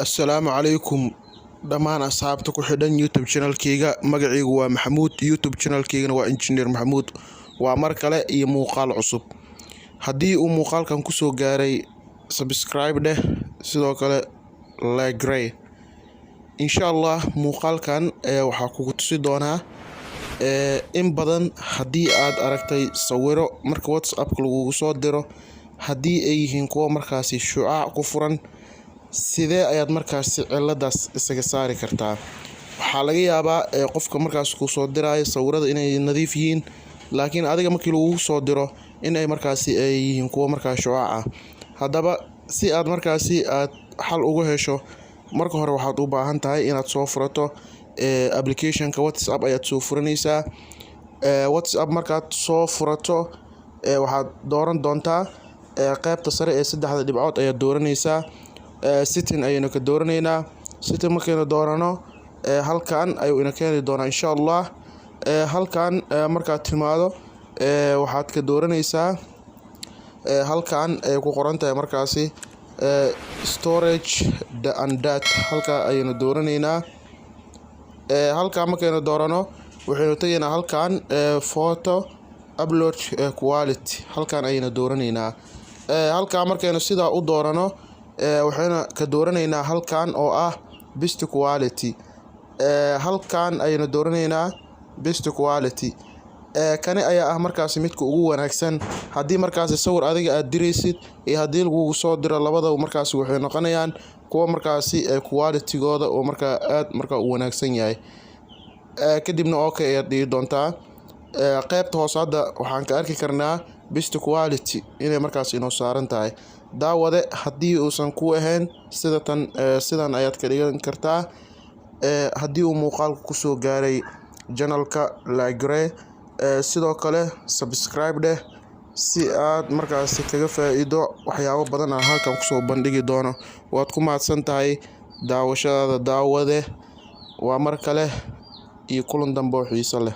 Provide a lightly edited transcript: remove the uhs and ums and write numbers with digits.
Assalaamu calaykum dhammaan asxaabta ku xidhan YouTube channel-kayga. Magacaygu waa Maxamuud, YouTube channel-kaygana waa Engineer Maxamuud. Waa mar kale iyo muuqaal cusub. Haddii uu muuqaalkan ku soo gaaray, subscribe dheh, sidoo kale like. Insha Allah muuqaalkan waxaa kugu tusi doonaa in badan haddii aad aragtay sawiro marka WhatsApp lagugu soo diro, haddii ay yihiin kuwa markaasi shucaac ku furan, sidee ayaad markaasi ciladaas isaga saari kartaa? Waxaa laga yaabaa qofka markaas ku soo diraayo sawirada inay nadiif yihiin, laakiin adiga markii lagugu soo diro in ay markaasi ay yihiin kuwa markaas shucaac ah. Haddaba si aad markaasi aad xal ugu hesho, marka hore waxaad u baahan tahay inaad soo furato application-ka WhatsApp ayaad soo furanaysaa. WhatsApp markaad soo furato waxaad dooran doontaa qaybta sare ee saddexda dhibcood ayaad dooranaysaa. Setting ayaynu ka dooranaynaa. Setting markaynu doorano halkan ayuu ina keeni doonaa insha Allah. Halkan markaad timaado waxaad ka dooranaysaa halkan ay ku qoran tahay markaasi storage and data. halka ayaynu dooranaynaa. Halkan markaynu doorano waxaynu tagaynaa halkan photo upload quality. halkan ayaynu dooranaynaa. Halkan markaynu sidaa u doorano waxayna ka dooranaynaa halkan oo ah best quality. Halkan ayaynu dooranaynaa best quality. Kani ayaa ah markaasi midka ugu wanaagsan haddii markaasi sawir adiga aad diraysid iyo haddii lagugu soo diro, labadaba markaasi waxay noqonayaan kuwa markaasi quality-gooda oo markaa aad u wanaagsan yahay. Kadibna okay ayaad dhigi doontaa. Qaybta hoose hadda waxaan ka arki karnaa best quality inay markaasi inoo saaran tahay. Daawade haddii uusan ku ahayn sidan ayaad ka dhigan kartaa. Haddii uu muuqaalku ku soo gaaray channel-ka, like sidoo kale subscribe dheh si aad markaasi kaga faa'iido waxyaabo badan aan halkan ku soo bandhigi doono. Waad ku mahadsan tahay daawashadaada daawade. Waa mar kale iyo kulan dambe oo xiiso leh.